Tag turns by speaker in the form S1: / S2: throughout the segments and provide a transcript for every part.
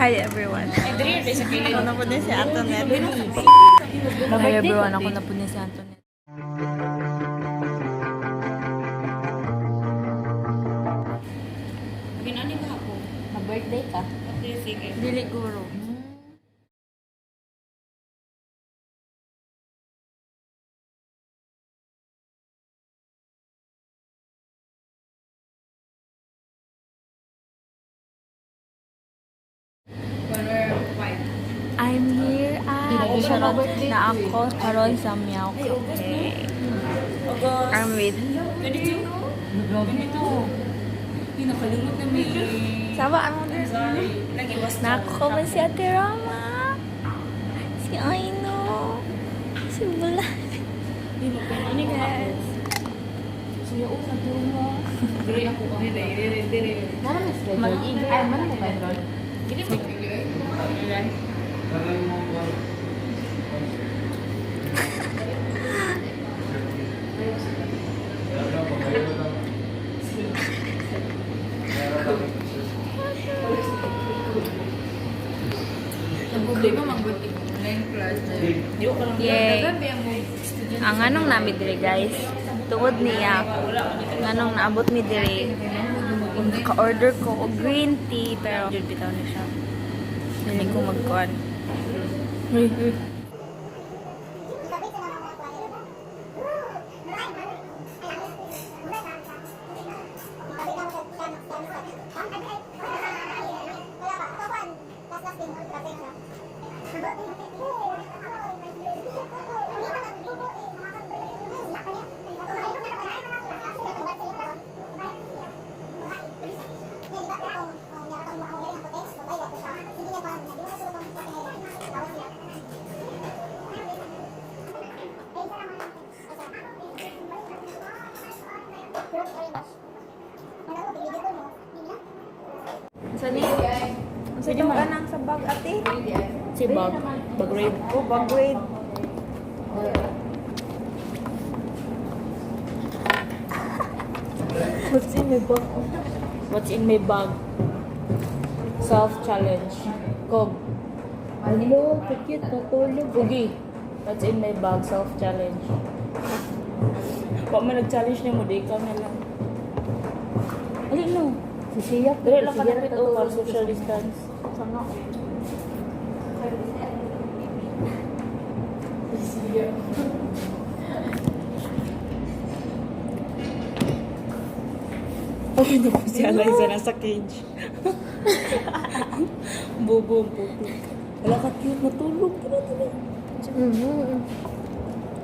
S1: Hi everyone. Ako na po din si Antoinette. Hi everyone, ako na po din si Antoinette.
S2: Ginani ba ako?
S3: Mag-birthday ka?
S2: Okay, sige.
S1: Dili guro. I'm here at na ako karon sa Meow Cafe. I'm with
S2: Ganito? Ganito. Pinakalimot na may...
S1: Saba ano din?
S2: Sorry. Lagi was
S1: Na ako ba si Ate Rama? Si Aino? Si Bulan?
S2: Di mo pinani ka ako. Suya o, nagturo mo. Dire ako. Dire.
S3: Nara may schedule. Ay, man mo ba ron?
S2: Hindi mo pinili. Ang problema, mag-buti ko. Online class. Di ko lang
S1: Yay.
S2: gabi ang estudyante.
S1: Ang anong namin dire guys? Tungod niya ako. Anong naabot mi dire? Ka-order ko og green tea pero jud bitaw na siya. Dili ko magkuan. Sani? Sa di kanang sa bag ate?
S2: Si Bag. Bag raid.
S1: Oh, bag grade.
S2: What's in my bag? What's in my bag? Self-challenge. Kog. Hello, cute. Natulog. Ugi. What's in my bag? Self-challenge. Kung man nag-challenge niya mo, di ikaw na lang. Ano no?
S3: Sisiyak.
S2: Dali lang ka na o para social distance.
S1: Sana.
S2: Ay, naku, si Eliza nasa cage. Bobo ang puto. Wala ka cute, natulog. Tulog.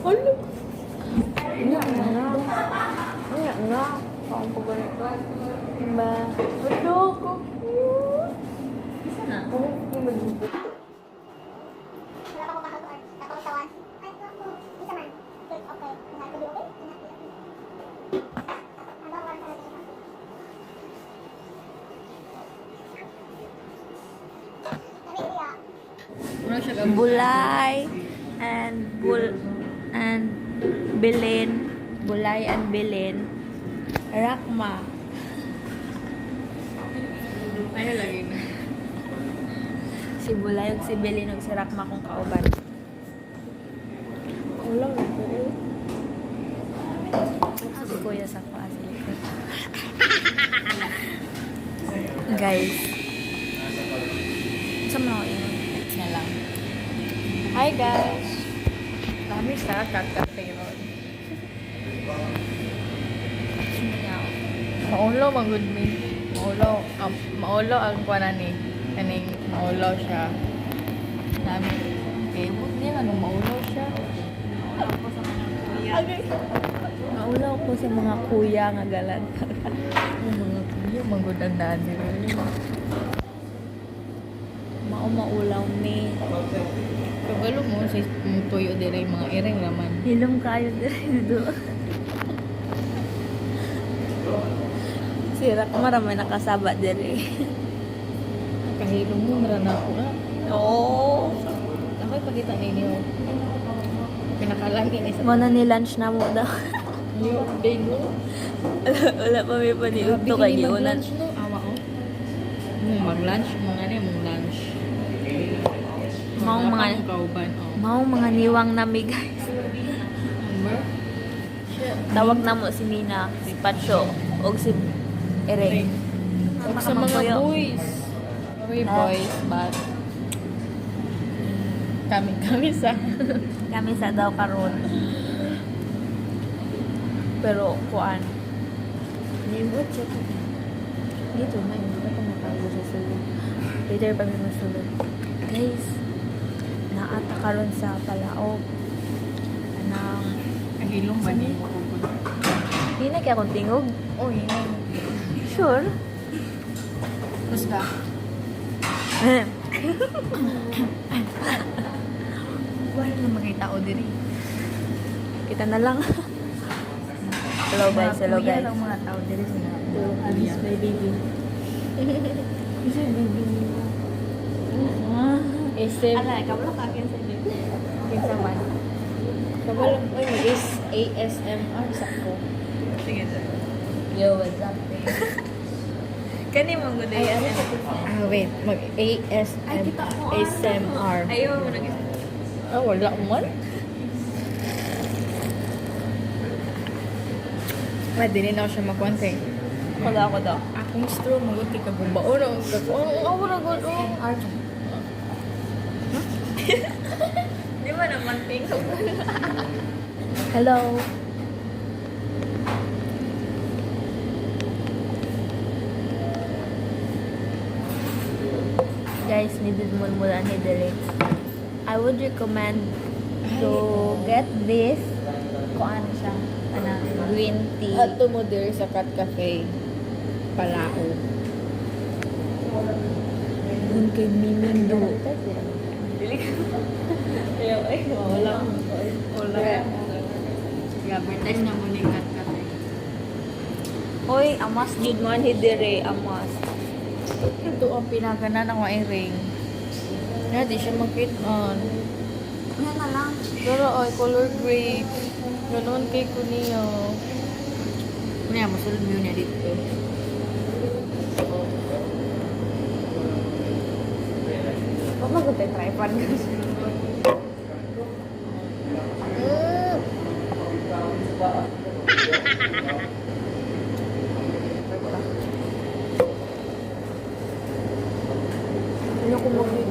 S2: Ano?
S1: Nga nga. Kaon ko ba nito? Ba?
S2: Ano? Ko cute.
S1: Isa na. Yung mag-ibig. Bulay and Belen. Bulay and Belen. Rakma.
S2: Ano lagi na?
S1: Si Bulay ug si Belen ug si Rakma kung kauban.
S2: Ulang na po eh.
S1: Si Kuya sa paa sa likod. Guys. Sa mga text na lang. Hi guys.
S2: Kami sa kakape ron.
S1: Sumayaw.
S2: Maulo magud mi. Maulo ang kuana ni. Kaning maulo siya. Dami. Okay, but nila nung maulo siya.
S1: Naulaw ko sa mga kuya nga galan.
S2: Yung mga kuya magud ang daan nila.
S1: Maulaw me.
S2: Kabalo mo si tuyo dire mga ireng laman.
S1: Hilom kayo dito. Si Rakma ramay nakasaba dire.
S2: Kahilo mo meron ako na.
S1: Oo.
S2: Ako'y pakita ninyo. Pinakalagi ni sa
S1: Mo na ni lunch na mo daw.
S2: New day mo.
S1: Wala pa may paniudto kay giunan.
S2: Mag-lunch no? Awa ko. Mag-lunch, mga ano yung lunch.
S1: Mao mga niwang nami guys. Tawag na mo si Mina, si Pacho, o si Eric.
S2: Huwag sa mga boys. Okay, boys, but kami sa
S1: Kami sa daw karon. Pero kuan.
S3: Neighbor, check. Dito na, hindi ka makago sa sulod.
S1: Later pa may masulod. Guys, naata karon sa Palaog. Anang
S2: ang hilong ba ni?
S1: hindi na kaya akong tingog.
S2: Oh, yun.
S1: Sure.
S2: Basta. Wala na mga tao diri.
S1: Kita na lang. Hello guys, hello guys.
S2: Ang mga tao diri sa
S3: Miss my baby.
S2: Isa baby.
S3: SM.
S1: Ala, kabalo ka akin sa dito.
S3: Kinsa man. Kabalo, oy, is ASMR sa ko.
S2: Sige.
S3: Yo, what's up, babe?
S1: Kani mo gud.
S3: Ay, ano sa wait. ASMR.
S1: Ayaw mo nag
S3: Ah, wala man.
S2: Pwede rin ako siya magkwante.
S1: Wala ako daw.
S2: Akong straw, maguti ka bumbaon. Ako na gud.
S1: Di ba naman tingog?
S3: Hello.
S1: Guys, needed mula ni Derek. I would recommend to get this. Kung ano siya. Ano, green tea.
S2: Ato mo diri sa Cat Cafe. Palao.
S1: Dun kay Miming Do.
S2: Wala. Advertise na mo ni Cat Cafe.
S1: Hoy, amas jud man ni Dere, amas.
S2: Ito ang pinaganan ng mga ring. Nga, di siya mag-fit on.
S1: Yan na lang.
S2: Pero ay color gray. Ganon kay ko niyo. Kunya, masulod mo niya dito.
S1: Huwag mag-utay tripod.
S2: Ano ko mag-fit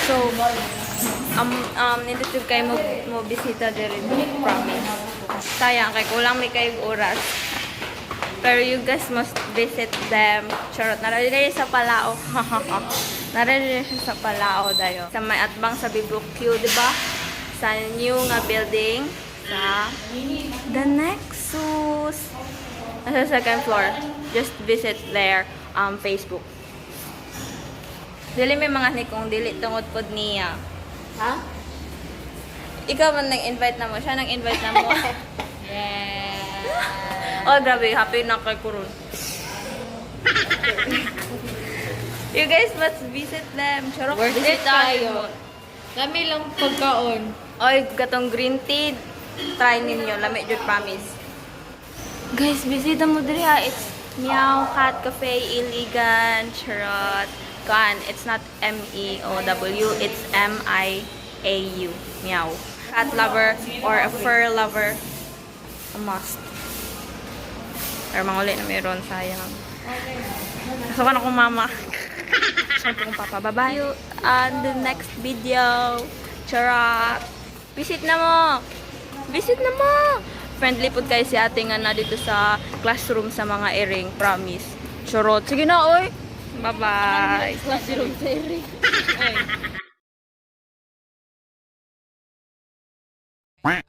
S1: So, nindot yung kayo mo bisita diri, promise. Sayang, kay kulang may kayong oras. Pero you guys must visit them. Charot, narili sa Palao. Narili siya sa Palao dayo. Sa may atbang sa BBQ, di ba? Sa new nga building. Sa The Nexus. Sa second floor. Just visit their Facebook. Dili may mga nikong dili tungod pod niya.
S3: Ha?
S1: Ikaw man nag-invite na mo. Siya nag-invite na mo.
S3: Yeah.
S1: Oh, grabe. Happy na kay Kurun. You guys must visit them. Charot,
S3: Worth
S1: visit
S3: it tayo. Lami lang pagkaon.
S1: Oy, gatong green tea. Try ninyo. Lami jud promise. Guys, bisita mo diri ha. It's Meow Cat Cafe Iligan. Charot. Kan, it's not M-E-O-W. It's M-I-A-U. Meow. Cat lover or a fur lover. A must. Pero mga ulit na mayroon, sayang. Kasakan akong mama. Siyempre kong papa. Bye-bye. See you on the next video. Charot. Visit na mo. Visit na mo. Friendly po kayo si ate nga na dito sa classroom sa mga iring. Promise. Charot. Sige na, oy. Bye-bye.
S3: Classroom theory. Ay.